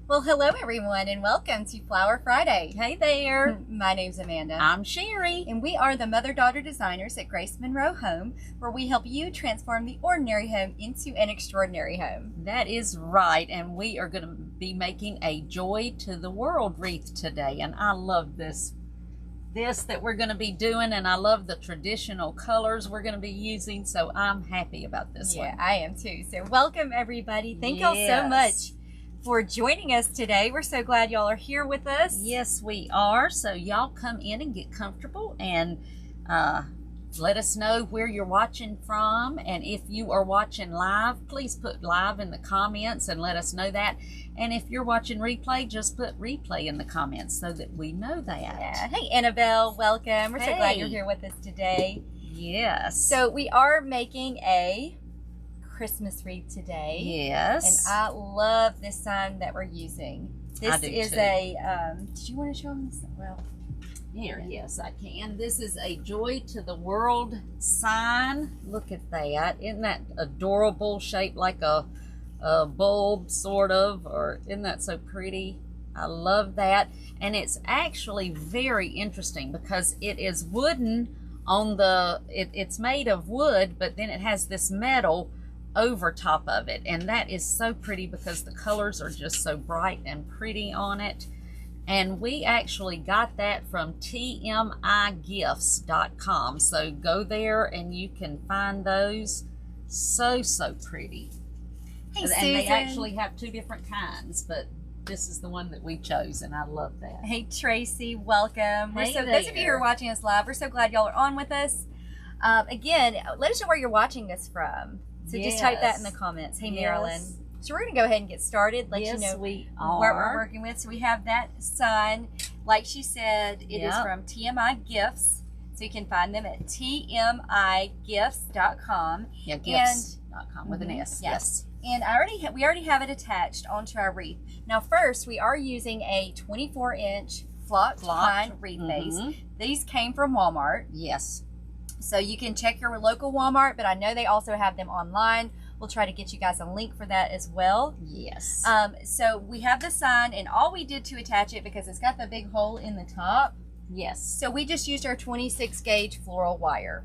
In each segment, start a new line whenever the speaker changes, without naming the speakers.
Well, hello everyone and welcome to Flower Friday.
Hey there.
My name's Amanda.
I'm Sherry.
And we are the mother-daughter designers at Monroe Home, where we help you transform the ordinary home into an extraordinary home.
That is right, and we are going to be making a Joy to the World wreath today, and I love this that we're going to be doing, and I love the traditional colors we're going to be using, so I'm happy about this one.
Yeah, I am too. So welcome everybody. Thank y'all so much for joining us today. We're so glad y'all are here with us.
Yes, we are. So y'all come in and get comfortable and let us know where you're watching from. And if you are watching live, please put live in the comments and let us know that. And if you're watching replay, just put replay in the comments so that we know that.
Yeah. Hey, Annabelle, welcome. We're so glad you're here with us today.
Yes.
So we are making a Christmas wreath today.
Yes.
And I love this sign that we're using. This is a, did you want to show them this? Well,
here, yes, I can. This is a Joy to the World sign. Look at that. Isn't that adorable? Shaped like a bulb, sort of, or isn't that so pretty? I love that. And it's actually very interesting because it is wooden on the, it's made of wood, but then it has this metal over top of it, and that is so pretty because the colors are just so bright and pretty on it. And we actually got that from tmigifts.com, so go there and you can find those. So pretty.
Hey,
and
Susan.
They actually have two different kinds, but this is the one that we chose, and I love that.
Hey Tracy, welcome.
Hey,
those of you who are watching us live, we're so glad y'all are on with us. Again, let us know where you're watching us from. So just type that in the comments. Hey, Marilyn. So we're going to go ahead and get started. Let you know what we're working with. So we have that sign. Like she said, it is from TMI Gifts. So you can find them at tmigifts.com.
Yeah, gifts.com with an S. Yes.
And we already have it attached onto our wreath. Now first, we are using a 24-inch flocked pine wreath base. These came from Walmart.
Yes.
So you can check your local Walmart, but I know they also have them online. We'll try to get you guys a link for that as well.
Yes.
So we have the sign, and all we did to attach it, because it's got the big hole in the top.
Yes.
So we just used our 26 gauge floral wire.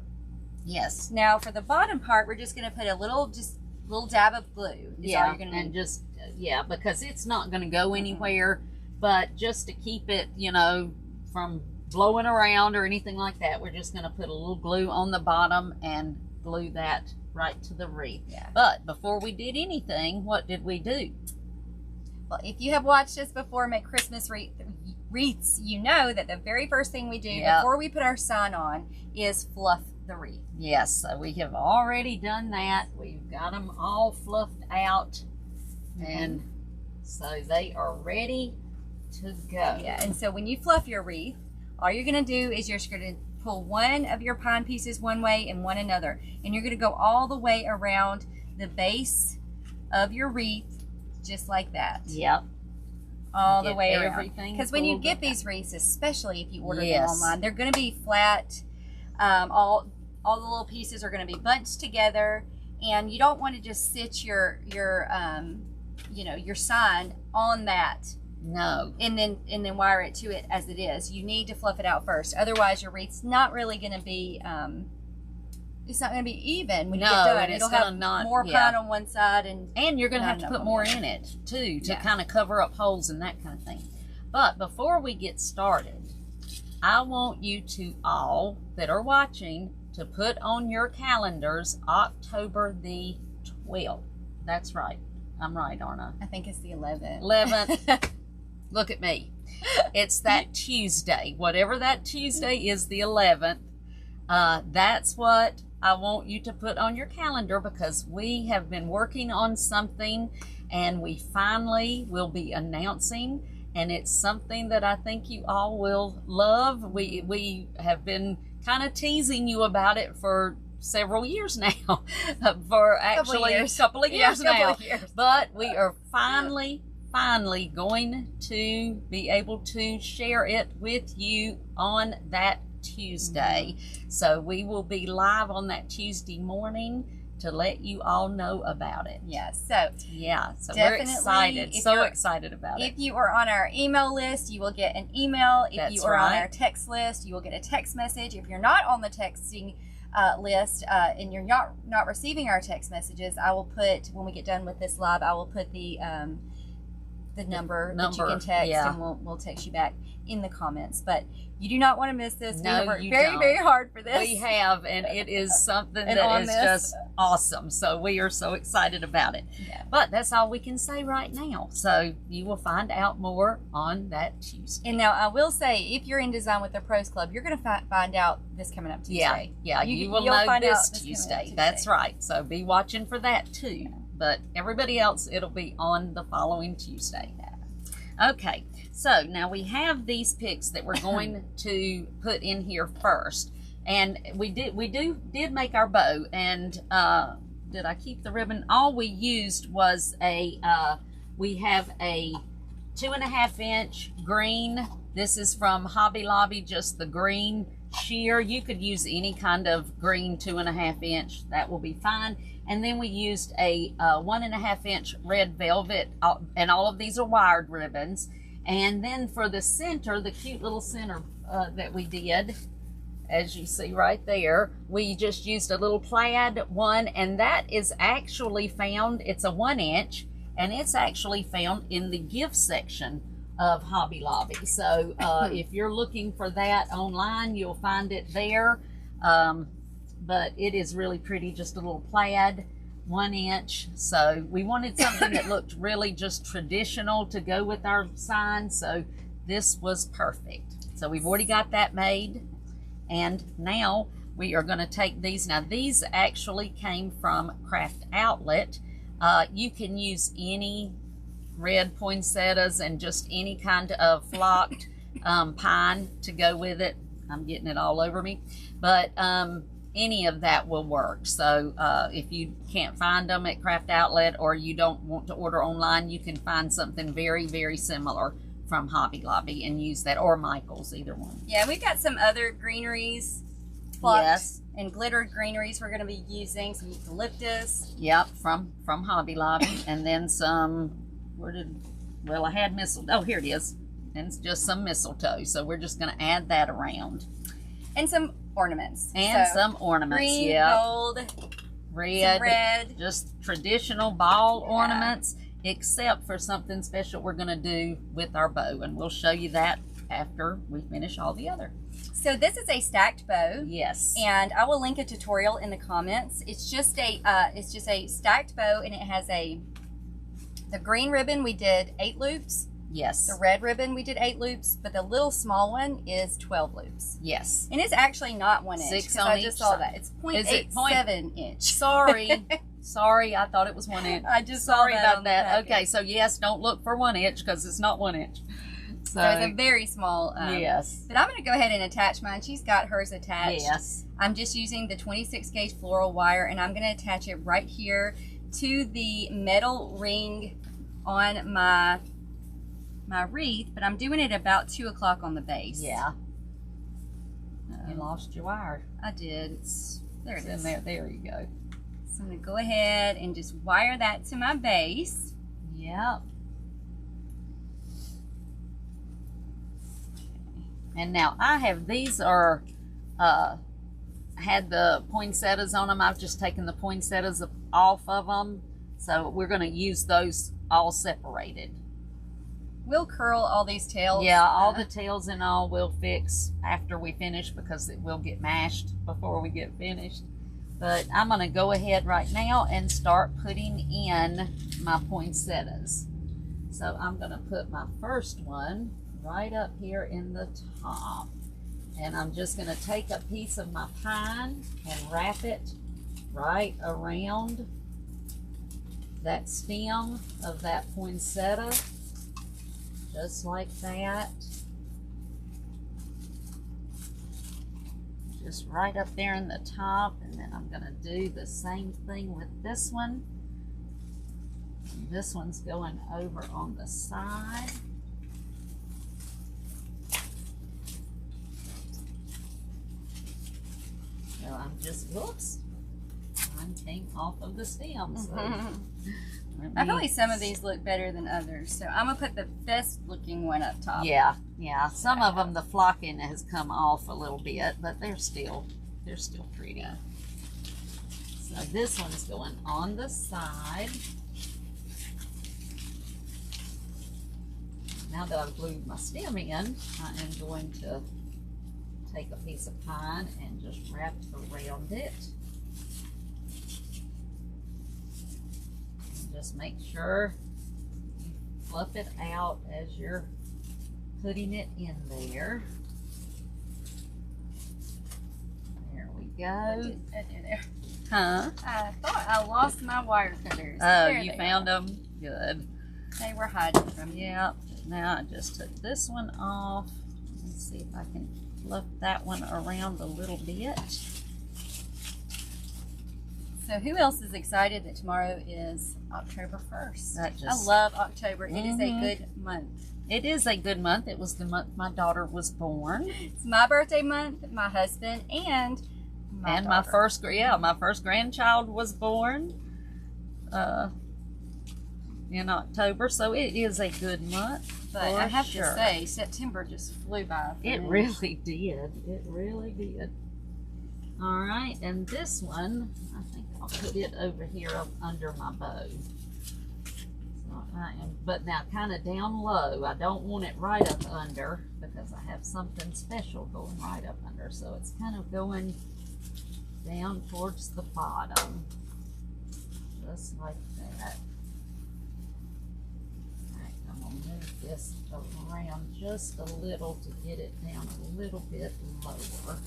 Yes.
Now for the bottom part, we're just going to put a little dab of glue.
Because it's not going to go anywhere, but just to keep it, from blowing around or anything like that, we're just going to put a little glue on the bottom and glue that right to the wreath.
Yeah.
But before we did anything, what did we do?
Well, if you have watched us before make Christmas wreaths, you know that the very first thing we do before we put our sign on is fluff the wreath.
Yes, so we have already done that. We've got them all fluffed out, and so they are ready to go.
Yeah, and so when you fluff your wreath, all you're going to do is you're going to pull one of your pine pieces one way and one another. And you're going to go all the way around the base of your wreath, just like that.
Yep.
All the way around. Because when you get these wreaths, especially if you order them online, they're going to be flat. All the little pieces are going to be bunched together. And you don't want to just sit your sign on that.
No.
And then wire it to it as it is. You need to fluff it out first. Otherwise, your wreath's not really going to be, it's not going to be even when you get done. It'll have more pine on one side. And
you're going to have to put more in it, too, to kind of cover up holes and that kind of thing. But before we get started, I want you to all that are watching to put on your calendars October the 12th. That's right. I'm right, aren't I?
I think it's the 11th.
11th. Look at me. It's that Tuesday. Whatever that Tuesday is, the 11th. That's what I want you to put on your calendar, because we have been working on something and we finally will be announcing, and it's something that I think you all will love. We have been kind of teasing you about it for several years now, for actually a couple of years now. But we are finally going to be able to share it with you on that Tuesday. So we will be live on that Tuesday morning to let you all know about it.
Yes. So
we're excited. So excited about it.
If you are on our email list, you will get an email. If you are on our text list, you will get a text message. If you're not on the texting list and you're not receiving our text messages, I will put, when we get done with this live, I will put the number that you can text, and we'll text you back in the comments. But you do not want to miss this.
No,
we worked very hard for this.
We have, and it is something that is just awesome. So we are so excited about it. Yeah. But that's all we can say right now. So you will find out more on that Tuesday.
And now I will say, if you're in Design with the Pros Club, you're going to find out this coming up Tuesday.
Yeah, you will know this Tuesday. That's right. So be watching for that too. Yeah. But everybody else, it'll be on the following Tuesday. Okay, so now we have these picks that we're going to put in here first, and we did make our bow. And did I keep the ribbon? All we used was we have a 2.5 inch green. This is from Hobby Lobby, just the green sheer. You could use any kind of green 2.5 inch. That will be fine. And then we used a 1.5 inch red velvet, and all of these are wired ribbons. And then for the center, the cute little center that we did, as you see right there, we just used a little plaid one, and that is actually found, it's a 1 inch, and it's actually found in the gift section of Hobby Lobby. So if you're looking for that online, you'll find it there. But it is really pretty, just a little plaid, 1 inch. So we wanted something that looked really just traditional to go with our sign. So this was perfect. So we've already got that made. And now we are going to take these. Now these actually came from Craft Outlet. You can use any red poinsettias and just any kind of flocked pine to go with it. I'm getting it all over me. But any of that will work. So if you can't find them at Craft Outlet, or you don't want to order online, you can find something very, very similar from Hobby Lobby and use that, or Michael's, either one.
Yeah, we've got some other greeneries, plucked and glittered greeneries we're going to be using. Some eucalyptus.
Yep, from Hobby Lobby. And then some, I had mistletoe. Oh, here it is. And it's just some mistletoe. So we're just going to add that around.
And some ornaments.
And some ornaments,
green, gold, red. Just
traditional ball ornaments, except for something special we're going to do with our bow. And we'll show you that after we finish all the other.
So this is a stacked bow.
Yes.
And I will link a tutorial in the comments. It's just a stacked bow, and it has the green ribbon we did 8 loops.
Yes.
The red ribbon we did 8 loops, but the little small one is 12 loops.
Yes.
And it's actually not 1 inch.
6 on
I just saw that. It's 0.87 inch.
Sorry. Sorry, I thought it was 1 inch.
I just
Sorry
saw that
about that. Okay, so yes, don't look for 1 inch because it's not 1 inch.
So it's a very small.
Yes.
But I'm going to go ahead and attach mine. She's got hers attached.
Yes.
I'm just using the 26 gauge floral wire, and I'm going to attach it right here to the metal ring on my wreath, but I'm doing it about 2 o'clock on the base.
Yeah. You lost your wire.
I did. There it is.
In there. There you go.
So I'm going to go ahead and just wire that to my base.
Yep. And now I have, these are, had the poinsettias on them. I've just taken the poinsettias off of them. So we're going to use those all separated.
We'll curl all these tails.
Yeah, all the tails and all we'll fix after we finish, because it will get mashed before we get finished. But I'm going to go ahead right now and start putting in my poinsettias. So I'm going to put my first one right up here in the top. And I'm just going to take a piece of my pine and wrap it right around that stem of that poinsettia. Just like that. Just right up there in the top. And then I'm going to do the same thing with this one. And this one's going over on the side. So I'm just, whoops. Mine came off of the stem. So
I feel like some of these look better than others, so I'm gonna put the best looking one up top.
Yeah. Some of them, the flocking has come off a little bit, but they're still pretty. Yeah. So this one's going on the side. Now that I've glued my stem in, I am going to take a piece of pine and just wrap around it. And just make sure you fluff it out as you're putting it in there. There we go. Huh?
I thought I lost my wire cutters.
Oh, you found them? Good.
They were hiding from me.
Yep. Now I just took this one off. Let's see if I can fluff that one around a little bit.
So who else is excited that tomorrow is October 1st?
I
love October. It is a good month.
It is a good month. It was the month my daughter was born.
It's my birthday month, my husband, and
my first grandchild was born in October, so it is a good month.
But I have to say, September just flew by.
It really did. It really did. All right, and this one, I think I'll put it over here up under my bow. But now kind of down low. I don't want it right up under because I have something special going right up under. So it's kind of going down towards the bottom, just like that. All right, I'm gonna move this around just a little to get it down a little bit lower.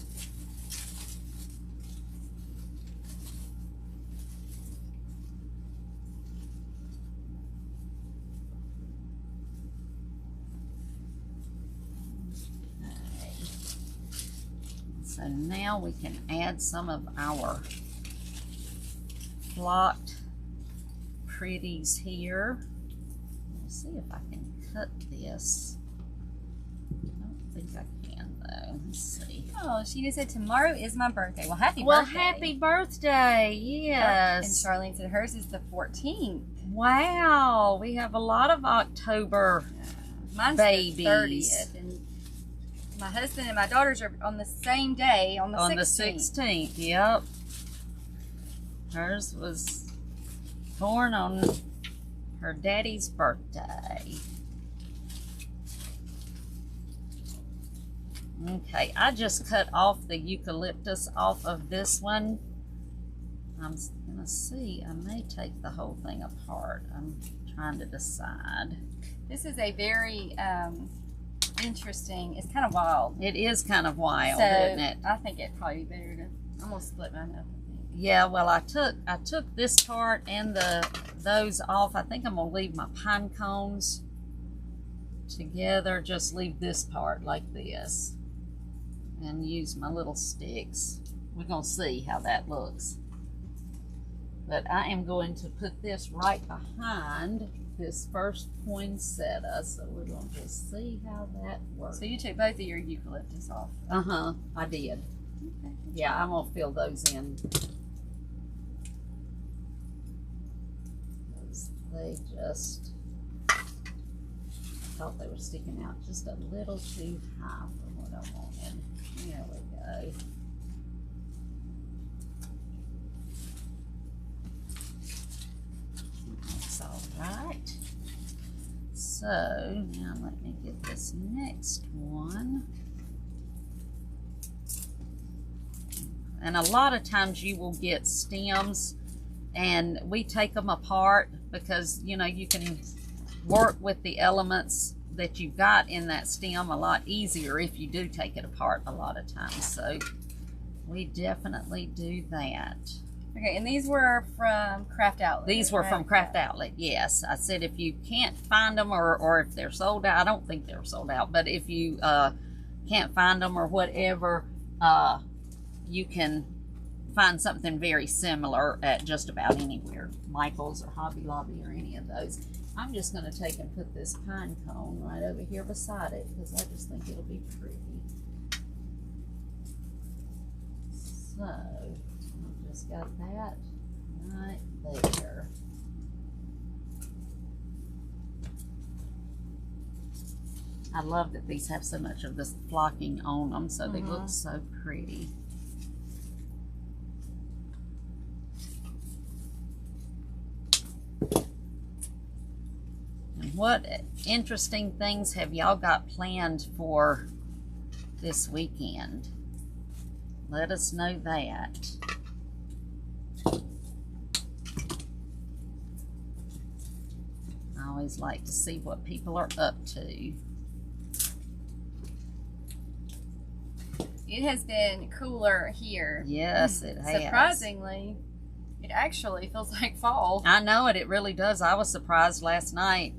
So now we can add some of our flocked pretties here. Let's see if I can cut this. I don't think I can though. Let's see.
Oh, she just said tomorrow is my birthday. Well, happy birthday.
Well, happy birthday. Yes.
And Charlene said hers is the 14th.
Wow. We have a lot of October
Mine's
babies.
The 30th. And my husband and my daughters are on the same day, on the 16th.
On the 16th, yep. Hers was born on her daddy's birthday. Okay, I just cut off the eucalyptus off of this one. I'm gonna see, I may take the whole thing apart. I'm trying to decide.
This is a very interesting, it's kind of wild.
It is kind of wild,
so,
isn't it?
I think it'd probably be better to, I'm gonna split mine up.
Yeah, well, I took this part and those off. I think I'm gonna leave my pine cones together. Just leave this part like this, and use my little sticks. We're gonna see how that looks. But I am going to put this right behind this first poinsettia, so we're gonna just see how that works.
So you took both of your eucalyptus off?
I did.
Okay.
Yeah, I'm gonna fill those in. They just, I thought they were sticking out just a little too high for what I wanted. There we go. That's all right. So now let me get this next one. And a lot of times you will get stems and we take them apart because, you know, you can work with the elements that you've got in that stem a lot easier if you do take it apart a lot of times. So we definitely do that.
Okay, and these were from Craft Outlet.
These were from Craft Outlet, yes. I said if you can't find them or if they're sold out, I don't think they're sold out, but if you can't find them or whatever, you can find something very similar at just about anywhere, Michael's or Hobby Lobby or any of those. I'm just going to take and put this pine cone right over here beside it because I just think it'll be pretty. So, I've just got that right there. I love that these have so much of this flocking on them, so they look so pretty. And what interesting things have y'all got planned for this weekend? Let us know that. I always like to see what people are up to.
It has been cooler here.
Yes, it has.
Surprisingly, it actually feels like fall.
I know it. It really does. I was surprised last night.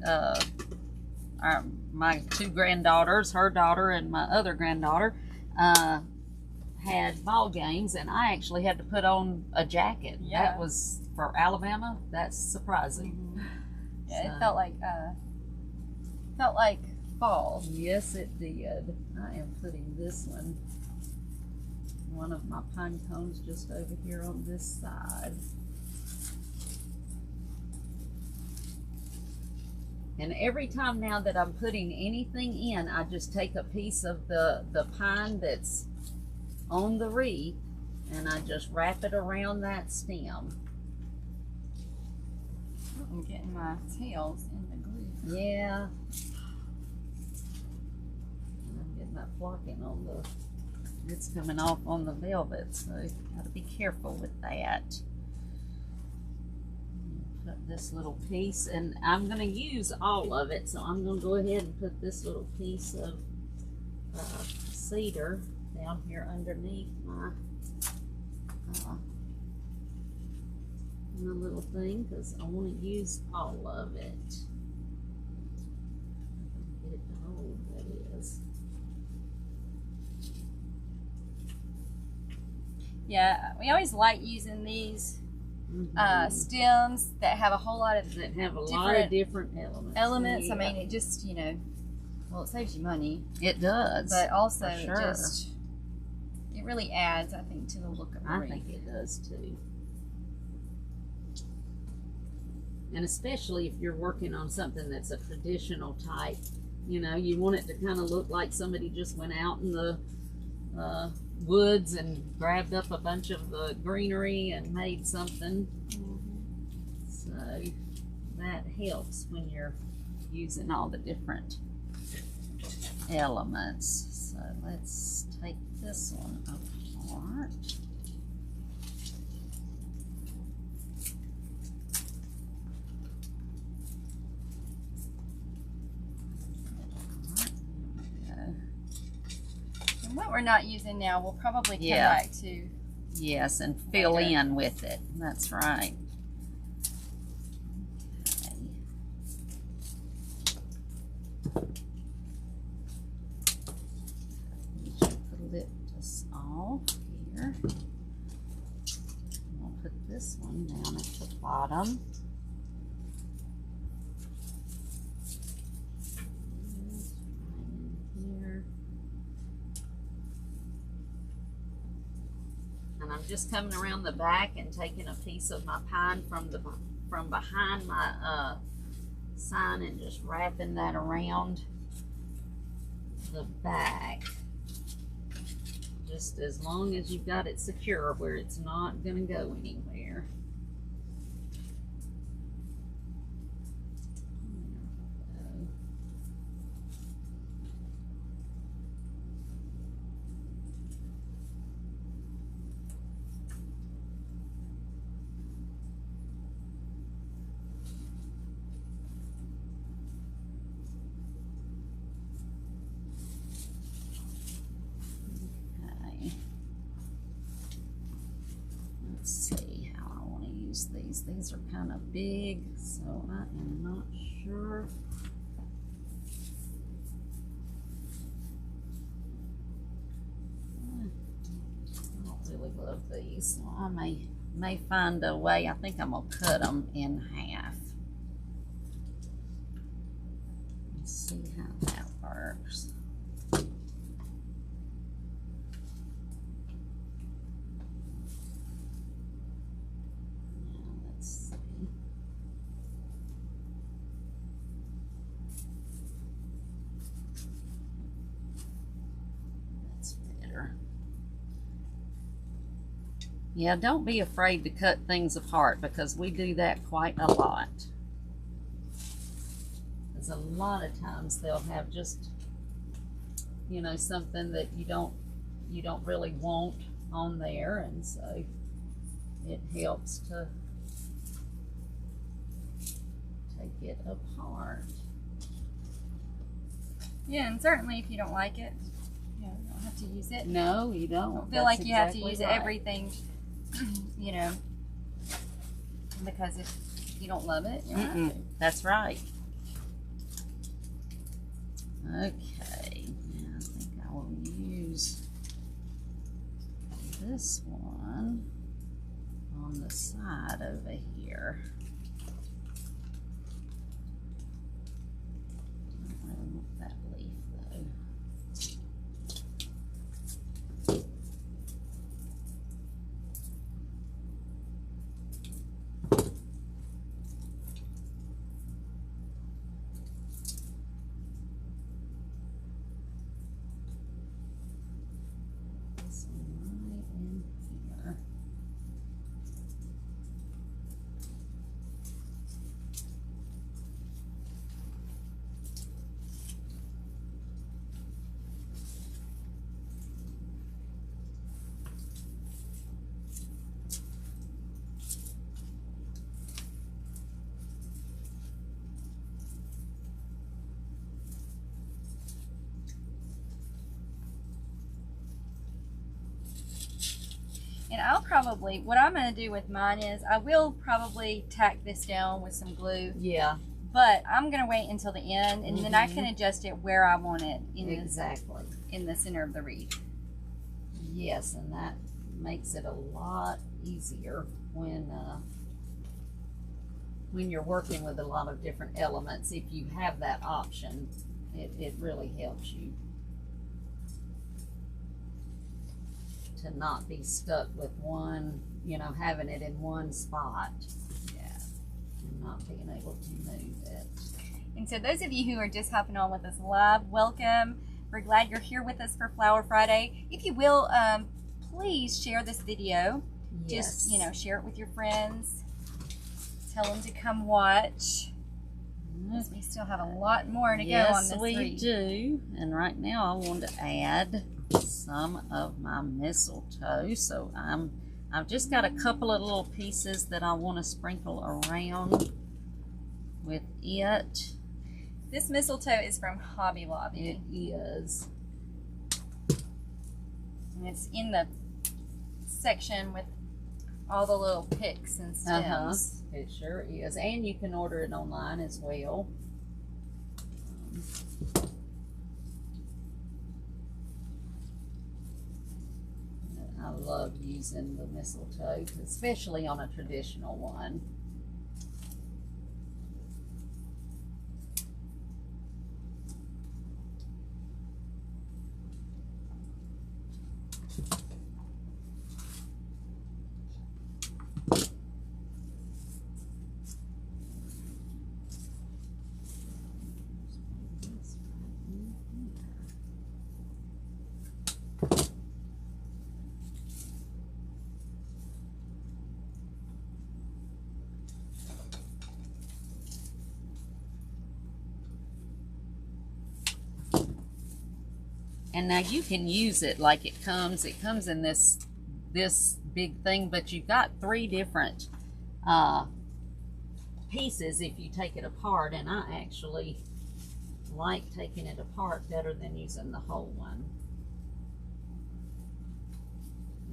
My two granddaughters, her daughter and my other granddaughter, had ball games, and I actually had to put on a jacket.
Yeah.
That was for Alabama. That's surprising.
Yeah,
So.
it felt like fall.
Yes, it did. I am putting this one of my pine cones just over here on this side. And every time now that I'm putting anything in, I just take a piece of the pine that's on the wreath and I just wrap it around that stem.
I'm getting my tails in the glue.
Yeah. I'm getting that flocking on it's coming off on the velvet, so you gotta be careful with that. Put this little piece, and I'm gonna use all of it, so I'm gonna go ahead and put this little piece of cedar down here underneath my little thing, because I want to use all of it. Get it to hold, that is.
Yeah, we always like using these stems that have a whole lot of
different elements.
Yeah. I mean, it just, well, it saves you money.
It does.
But also,
sure.
it really adds, I think, to the look of the wreath.
I think it does too. And especially if you're working on something that's a traditional type, you want it to kind of look like somebody just went out in the woods and grabbed up a bunch of the greenery and made something. So that helps when you're using all the different elements. So let's take this one apart.
And what we're not using now, we'll probably come back to.
Yes, and fill in with it. That's right. Lift this off here. I'll put this one down at the bottom. Here. And I'm just coming around the back and taking a piece of my pine from behind my sign and just wrapping that around the back. Just as long as you've got it secure where it's not going to go anywhere. These are kind of big, so I am not sure. I don't really love these, so I may find a way. I think I'm gonna cut them in half. Let's see how that works. Yeah, don't be afraid to cut things apart because we do that quite a lot. Because a lot of times they'll have just, you know, something that you don't really want on there, and so it helps to take it apart.
Yeah, and certainly if you don't like it, you know, you don't have to use it.
No, you don't.
Don't feel like you have to use everything, you know, because if you don't love it, you don't have to.
That's right. Okay, now I think I will use this one on the side over here. I don't really want that leaf though. This one right in here.
And I'll probably, what I'm going to do with mine is, I will probably tack this down with some glue.
Yeah.
But I'm going to wait until the end, and then I can adjust it where I want it in
Exactly.
in the center of the wreath.
Yes, and that makes it a lot easier when you're working with a lot of different elements. If you have that option, it really helps you to not be stuck with one, you know, having it in one spot.
Yeah.
And not being able to move it.
And so those of you who are just hopping on with us live, welcome. We're glad you're here with us for Flower Friday. If you will, please share this video.
Yes.
Just, you know, share it with your friends. Tell them to come watch. Because we still have a lot more to go on this
we
wreath.
do. And right now I want to add some of my mistletoe. So I've just got a couple of little pieces that I want to sprinkle around with it.
This mistletoe is from Hobby Lobby.
It is.
And it's in the section with all the little picks and stems.
It sure is. And you can order it online as well. I love using the mistletoe, especially on a traditional one. And now you can use it like it comes in this big thing, but you've got 3 different pieces if you take it apart, and I actually like taking it apart better than using the whole one.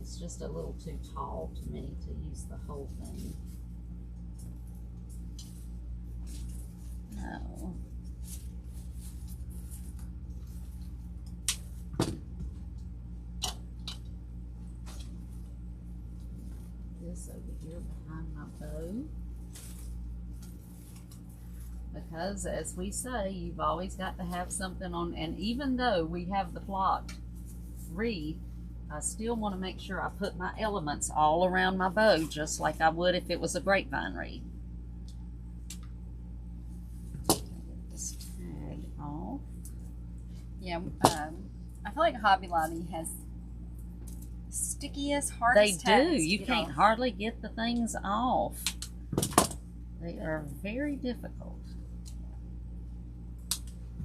It's just a little too tall to me to use the whole thing. No. This over here behind my bow, because as we say, you've always got to have something on. And even though we have the blocked wreath, I still want to make sure I put my elements all around my bow, just like I would if it was a grapevine wreath. Get this tag off.
Yeah, I feel like Hobby Lobby has stickiest, hardest
They do.
tags to
You
get
can't
off.
hardly get the things off. They are very difficult.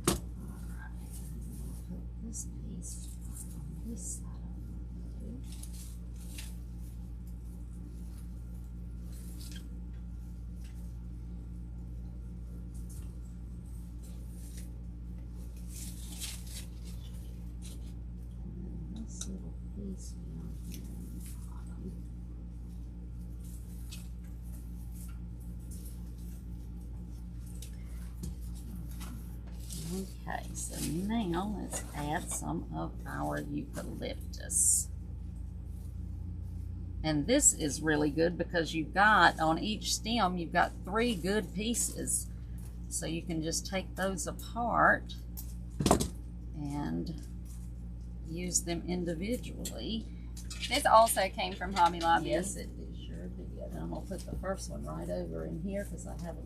Alright, put this piece on this side of the glue. And this little piece down here in the bottom. Okay, so now let's add some of our eucalyptus. And this is really good because you've got, on each stem, you've got 3 good pieces. So you can just take those apart and use them individually.
This also came from Hobby Lobby.
Yes, it sure did. And I'm going to put the first one right over in here because I have a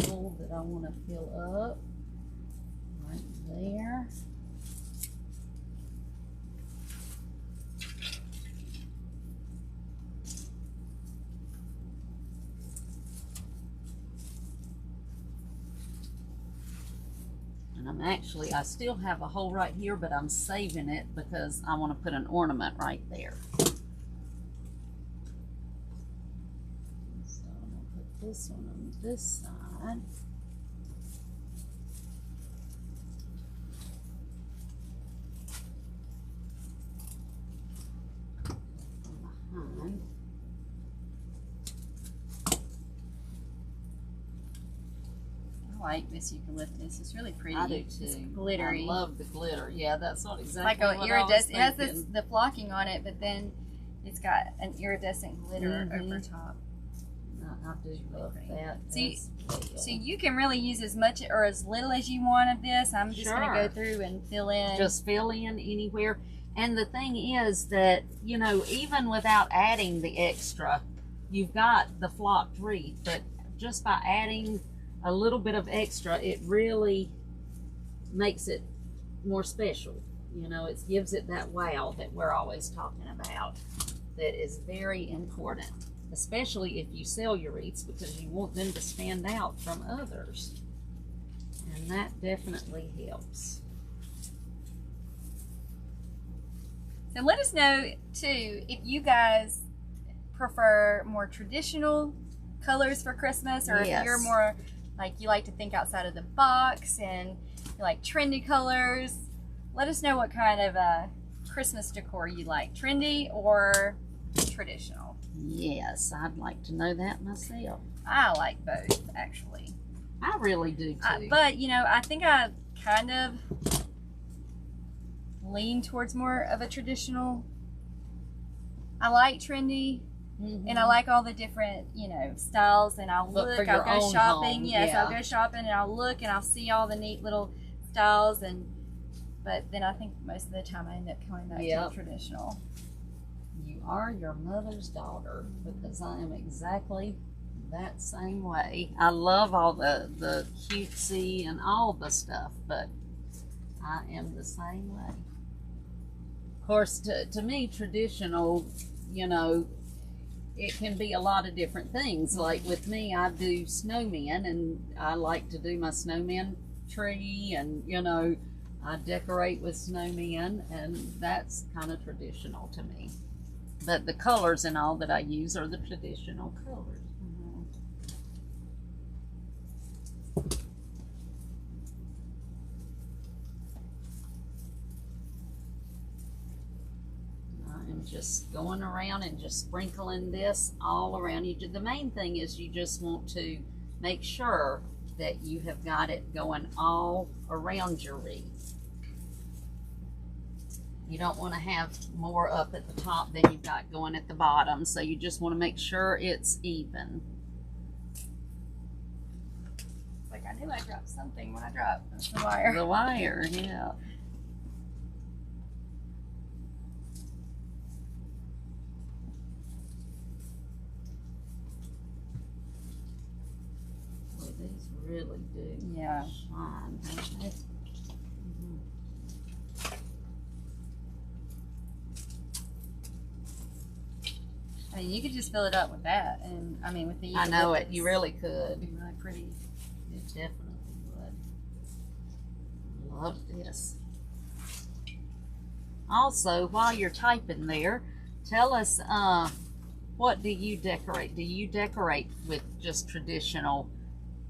hole that I want to fill up. Right there. And I still have a hole right here, but I'm saving it because I want to put an ornament right there. So I'm going to put this one on this side. Behind.
I like this eucalyptus. It's really pretty.
I do too.
It's glittery.
I love the glitter. Yeah, that's not exactly
Like an
what I was
iridescent. It has
thinking.
the flocking on it, but then it's got an iridescent glitter over top.
I do love that.
So you can really use as much or as little as you want of this. I'm just going to go through and fill in.
Just fill in anywhere. And the thing is that, you know, even without adding the extra, you've got the flocked wreath, but just by adding a little bit of extra, it really makes it more special. You know, it gives it that wow that we're always talking about. That is very important, especially if you sell your wreaths, because you want them to stand out from others. And that definitely helps.
So let us know too if you guys prefer more traditional colors for Christmas, or if you're more like you like to think outside of the box and you like trendy colors. Let us know what kind of Christmas decor you like, trendy or traditional.
Yes, I'd like to know that myself.
I like both, actually.
I really do too.
But you know, I think I kind of lean towards more of a traditional. I like trendy. And I like all the different, you know, styles, and I'll look, I'll go shopping. Yes, I'll go shopping and I'll look and I'll see all the neat little styles, but then I think most of the time I end up coming back to the traditional.
You are your mother's daughter, because I am exactly that same way. I love all the cutesy and all the stuff, but I am the same way. Of course, to me, traditional, you know, it can be a lot of different things. Like with me, I do snowmen, and I like to do my snowman tree, and you know, I decorate with snowmen, and that's kind of traditional to me. But the colors and all that I use are the traditional colors. I'm just going around and just sprinkling this all around you. The main thing is you just want to make sure that you have got it going all around your wreath. You don't want to have more up at the top than you've got going at the bottom, so you just want to make sure it's even.
It's like I knew I dropped something when I dropped the wire.
The wire, yeah. Boy, these really do shine, don't they?
mean, you could just fill it up with that, and I mean, with the.
I know it. You really could.
It'd be really pretty.
It definitely would. Love this. Also, while you're typing there, tell us what do you decorate? Do you decorate with just traditional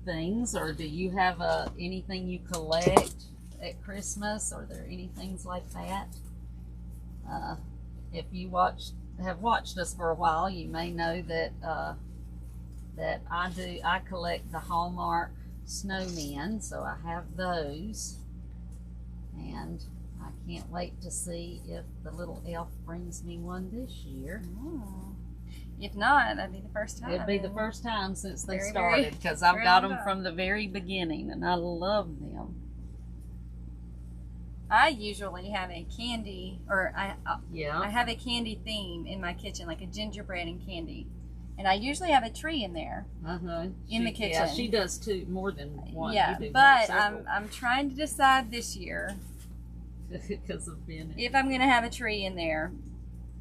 things, or do you have anything you collect at Christmas? Are there any things like that? If you have watched us for a while, you may know that I collect the Hallmark snowmen, so I have those, and I can't wait to see if the little elf brings me one this year.
Oh. If not, that'd be the first time.
It'd be the first time since they started, because I've got them from the very beginning, and I love them.
I usually have a candy, or I have a candy theme in my kitchen, like a gingerbread and candy. And I usually have a tree in there, in the kitchen.
Yeah, she does too, more than one.
Yeah, but I'm trying to decide this year
because of being
if I'm going to have a tree in there,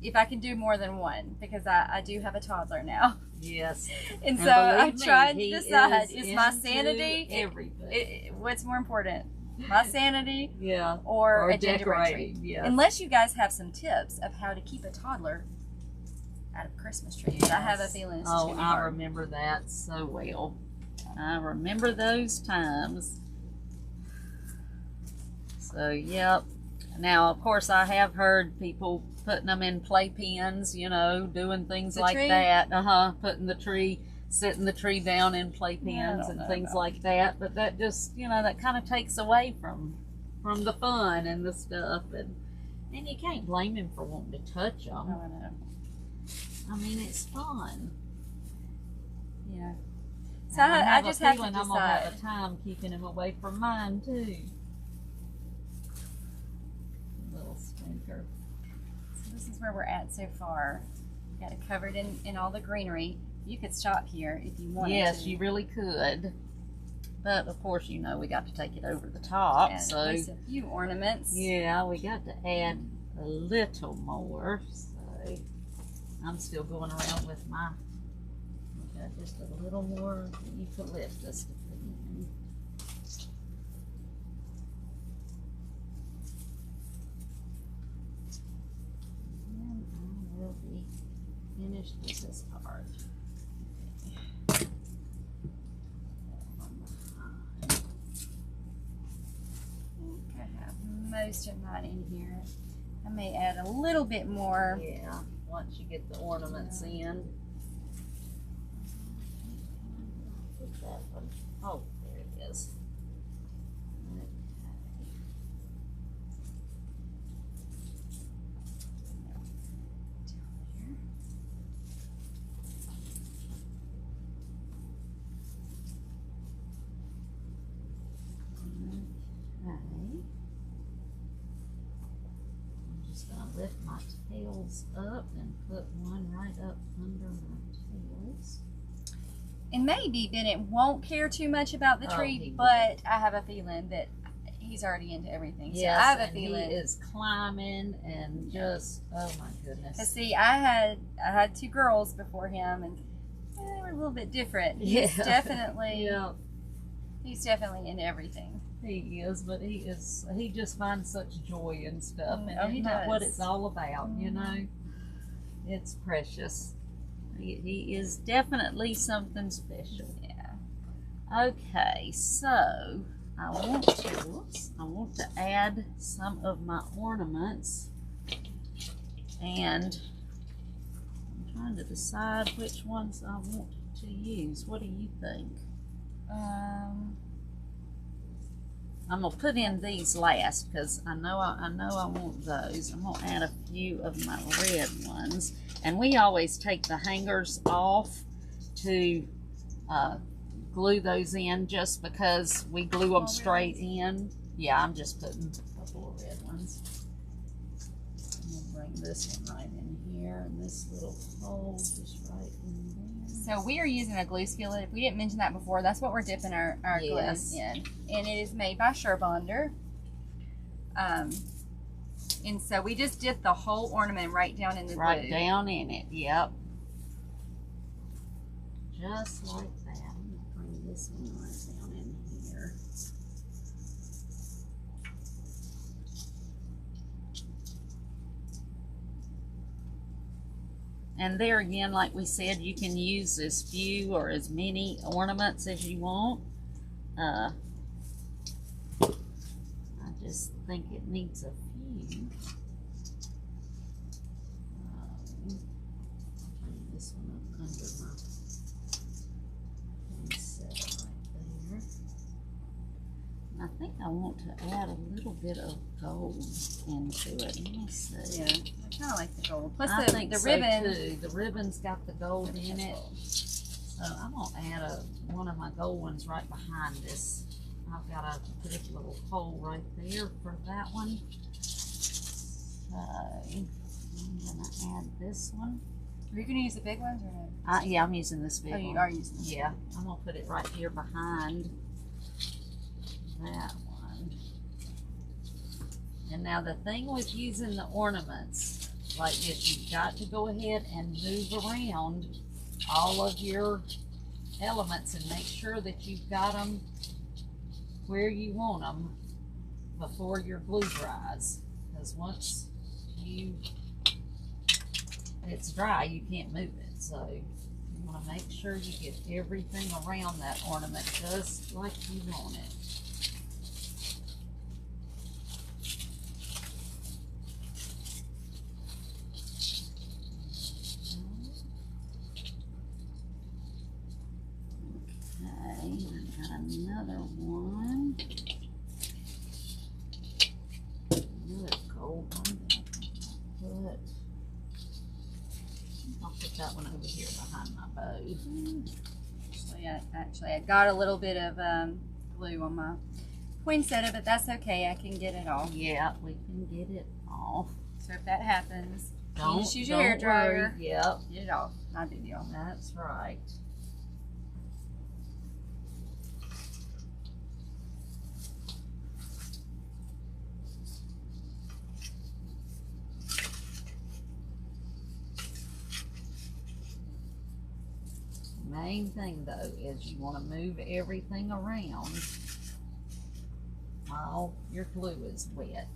if I can do more than one, because I do have a toddler now.
Yes.
And so I'm trying to decide, is my sanity,
everything.
What's more important? My sanity,
or
a gingerbread tree.
Yes.
Unless you guys have some tips of how to keep a toddler out of Christmas trees. Yes. I have a feeling it's just gonna be hard.
I remember that so well. I remember those times. So, yep. Now, of course, I have heard people putting them in playpens, doing things like that. Putting setting the tree down in playpens and things like that. But that just, that kind of takes away from the fun and the stuff. And you can't blame him for wanting to touch them.
Oh, I know.
I mean, it's fun.
Yeah. So I just have to decide.
I'm going to have a time keeping him away from mine, too. Little stinker.
So this is where we're at so far. Got it covered in all the greenery. You could stop here if you wanted to.
Yes, you really could. But, of course, we got to take it over the top.
And
so
at least a few ornaments.
Yeah, we got to add a little more. So I'm still going around with just a little more eucalyptus to put in. And I will be finished with this part.
I have most of mine in here. I may add a little bit more.
Yeah, once you get the ornaments in. Put that one. Oh, there it is. Lift my tails up and put one right up under my tails.
And maybe Bennett won't care too much about the tree, but I have a feeling that he's already into everything. So
yes,
I have a feeling
he is climbing and just, oh my goodness.
Cause see, I had two girls before him, and they were a little bit different. He's definitely, he's definitely into everything.
He is, but he just finds such joy and stuff, and
he
that's
does.
what it's all about, It's precious. He is definitely something special.
Yeah.
Okay, so I want to add some of my ornaments, and I'm trying to decide which ones I want to use. What do you think? I'm gonna put in these last because I know I want those. I'm gonna add a few of my red ones, and we always take the hangers off to glue those in, just because we glue them straight in. Yeah, I'm just putting a couple of red ones. I'm gonna bring this one right in here, and this little hole just right in there.
So we are using a glue skillet. If we didn't mention that before, that's what we're dipping our glue in. And it is made by Surebonder. And so we just dip the whole ornament right down in the glue.
Right down in it, yep. just like that. I'm going to bring this one right down in here. And there again, like we said, you can use as few or as many ornaments as you want. I just think it needs a few. Bring this one up under my poinsettia right there. And I think I want to add a little bit of gold into it. Let me see.
Yeah, I kind of like the gold. Plus
I think
the
so
ribbon.
too. The ribbon's got the gold in it. So I'm going to add one of my gold ones right behind this. I've got to put a little hole right there for that one. So I'm going to add this one.
Are you going to use the big ones or no?
Yeah, I'm using this big one.
You are using this.
Yeah, I'm going to put it right here behind that one. And now the thing with using the ornaments like this, you've got to go ahead and move around all of your elements and make sure that you've got them where you want them before your glue dries. Because once it's dry, you can't move it. So you want to make sure you get everything around that ornament just like you want it. Another one. Another gold one. I'll put that one over here behind my bow.
Actually, I got a little bit of glue on my poinsettia, but that's okay. I can get it off.
Yeah, we can get it off.
So if that happens,
don't
use your hair dryer.
Yep.
Get it off. Not a big deal.
That's right. Main thing though is you want to move everything around while your glue is wet.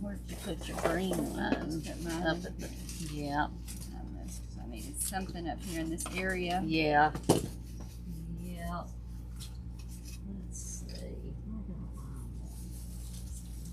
Where'd you put your green one? Up at the, yeah.
I needed something up here in this area.
Yeah. Yeah. Let's see. Where did I find there.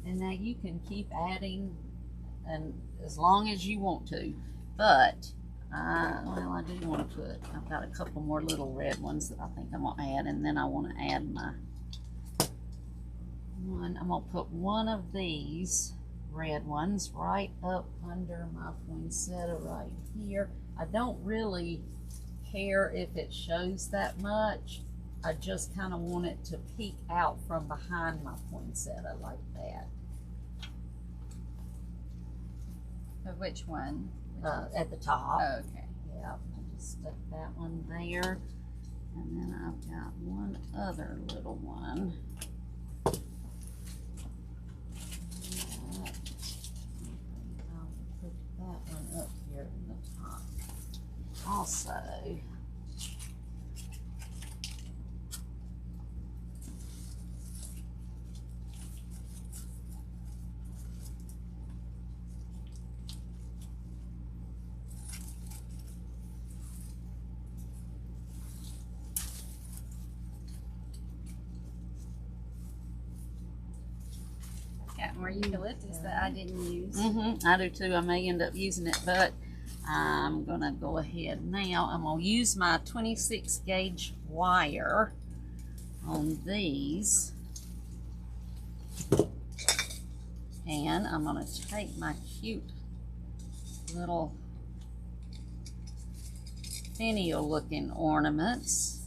And now you can keep adding and as long as you want to, but well, I do want to put, I've got a couple more little red ones that I think I'm going to add, and then I want to add my one. I'm going to put one of these red ones right up under my poinsettia right here. I don't really care if it shows that much. I just kind of want it to peek out from behind my poinsettia like that.
Of which one?
At the top.
Oh, okay.
Yeah, I just stuck that one there. And then I've got one other little one. I'll put that one up here in the top. Also,
eucalyptus that I didn't use.
I do too. I may end up using it, but I'm going to go ahead now. I'm going to use my 26 gauge wire on these. And I'm going to take my cute little finial looking ornaments,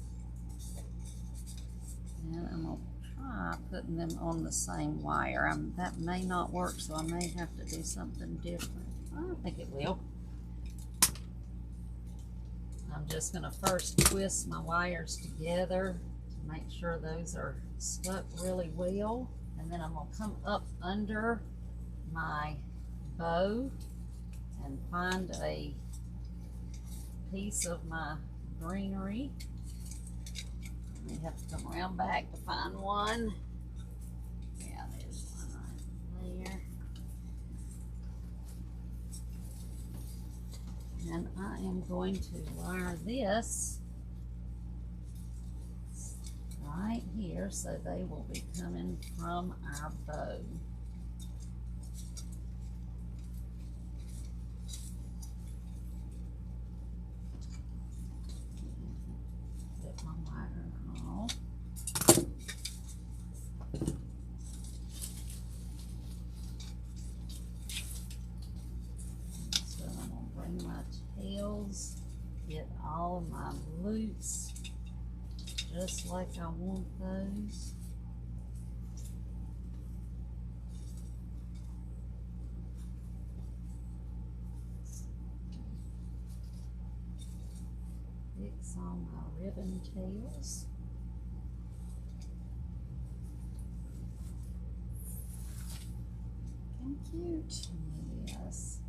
and I'm going to try putting them on the same wire. That may not work, so I may have to do something different. I think it will. I'm just going to first twist my wires together to make sure those are stuck really well, and then I'm going to come up under my bow and find a piece of my greenery. I may have to come around back to find one. Yeah, there's one right there. And I am going to wire this right here so they will be coming from our bow. Get all of my loops just like I want those. Fix all my ribbon tails.
And cute.
Yes.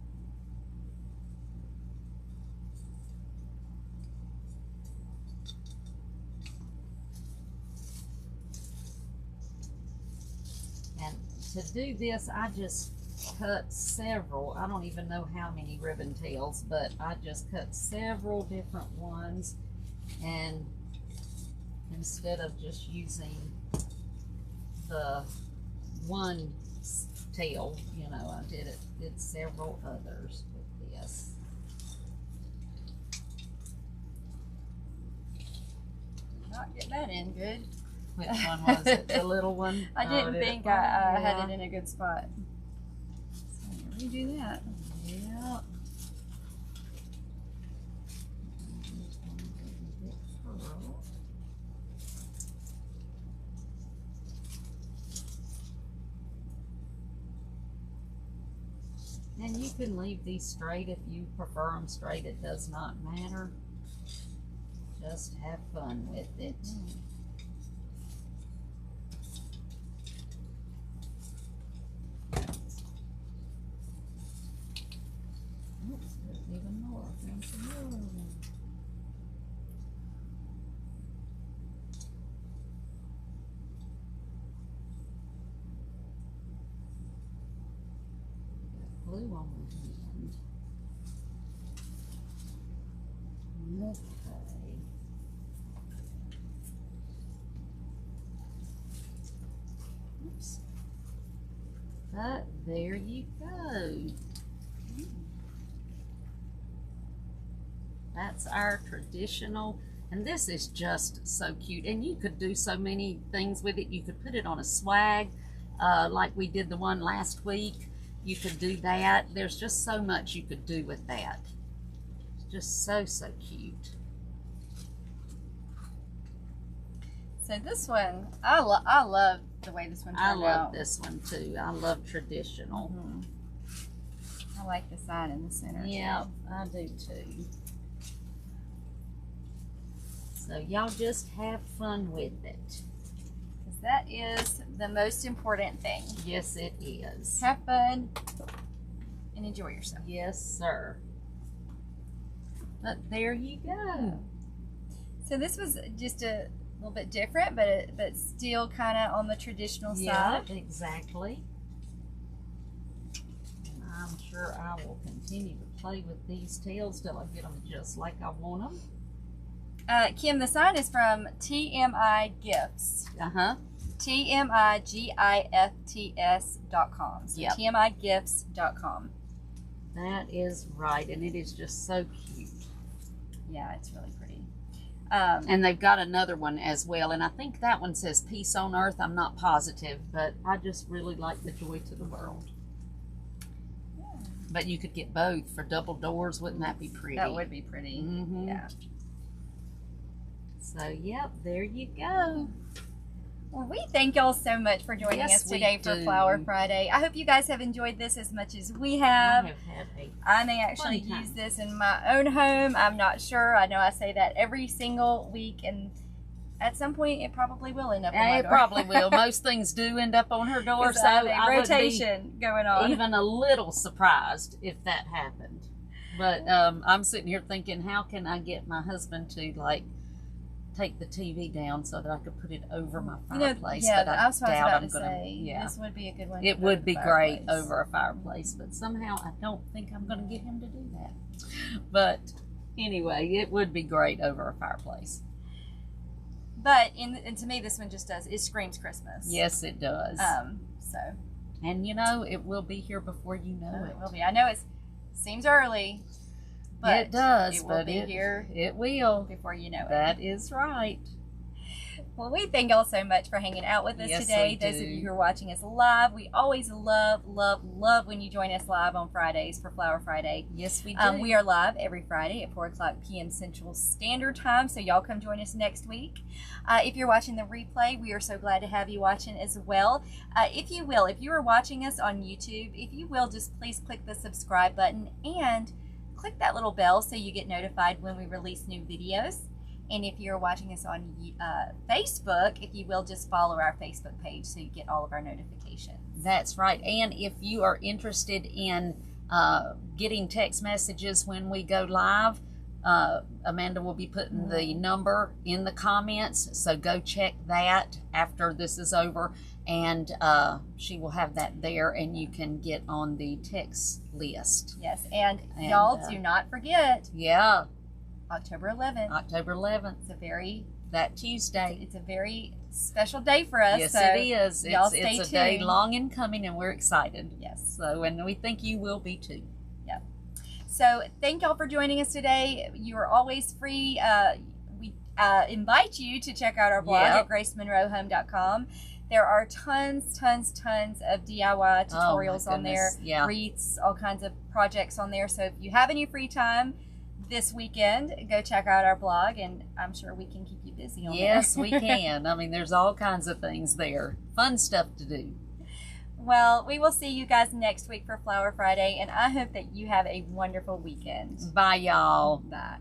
To do this, I just cut several, I don't even know how many ribbon tails, but I just cut several different ones, and instead of just using the one tail, you know, I did several others with this.
Not get that in good.
Which one was it? The little one?
I didn't think I had it in a good spot. So redo that.
Yeah. And you can leave these straight if you prefer them straight. It does not matter. Just have fun with it. Even more. Blue on my hand. Okay. Oops. But there you go. That's our traditional, and this is just so cute. And you could do so many things with it. You could put it on a swag, like we did the one last week. You could do that. There's just so much you could do with that. It's just so, so cute.
So this one, I love the way this one turned out.
I love this one too. I love traditional.
I like the sign in the center.
Yeah, I do too. So y'all just have fun with it.
Because that is the most important thing.
Yes, it is.
Have fun and enjoy yourself.
Yes, sir. But there you go.
So this was just a little bit different, but still kind of on the traditional
side.
side.
Exactly. And I'm sure I will continue to play with these tails till I get them just like I want them.
Kim, the sign is from TMI Gifts. TMIGIFTS.com. So
Yep.
TMIGifts.com.
That is right, and it is just so cute.
Yeah, it's really pretty.
And they've got another one as well, and I think that one says Peace on Earth. I'm not positive, but I just really like the Joy to the World. Yeah. But you could get both for double doors. Wouldn't that be pretty?
That would be pretty.
Mm-hmm.
Yeah.
So, yep, there you go.
Well, we thank y'all so much for joining us today for Flower Friday. I hope you guys have enjoyed this as much as we have. I may actually use this in my own home. I'm not sure. I know I say that every single week, and at some point it probably will end up on my door.
It probably will. Most things do end up on her door, so I
rotation going on.
Even a little surprised if that happened. But I'm sitting here thinking, how can I get my husband to take the TV down so that I could put it over my fireplace?
Yeah,
but
I was
doubt
about
I'm
to
gonna.
say,
Yeah,
this would be a good one.
It would be great over a fireplace, but somehow I don't think I'm going to get him to do that. But anyway, it would be great over a fireplace.
But and to me, this one just does. It screams Christmas.
Yes, it does.
So.
And it will be here before you know it.
It will be. I know it seems early. But
it does,
it will be here.
It will
before you know it.
That is right.
Well, we thank y'all so much for hanging out with us today. Those of you who are watching us live, we always love when you join us live on Fridays for Flower Friday.
Yes, we do.
We are live every Friday at 4:00 p.m. Central Standard Time, so y'all come join us next week. If you're watching the replay, we are so glad to have you watching as well. If you are watching us on YouTube, if you will, just please click the subscribe button and click that little bell so you get notified when we release new videos. And if you're watching us on Facebook, if you will, just follow our Facebook page so you get all of our notifications.
That's right. And if you are interested in getting text messages when we go live, Amanda will be putting the number in the comments. So go check that after this is over. And she will have that there, and you can get on the text list.
Yes, and y'all do not forget.
Yeah.
October 11th.
October 11th. That Tuesday.
It's a very special day for us.
Yes,
so
it is.
Y'all
stay tuned. It's a day long in coming, and we're excited.
Yes.
So, and we think you will be too.
Yep. So, thank y'all for joining us today. You are always free. We invite you to check out our blog at gracemonroehome.com. There are tons of DIY tutorials on there, wreaths, all kinds of projects on there. So if you have any free time this weekend, go check out our blog, and I'm sure we can keep you busy on there.
Yes, we can. I mean, there's all kinds of things there. Fun stuff to do.
Well, we will see you guys next week for Flower Friday, and I hope that you have a wonderful weekend.
Bye, y'all.
Bye.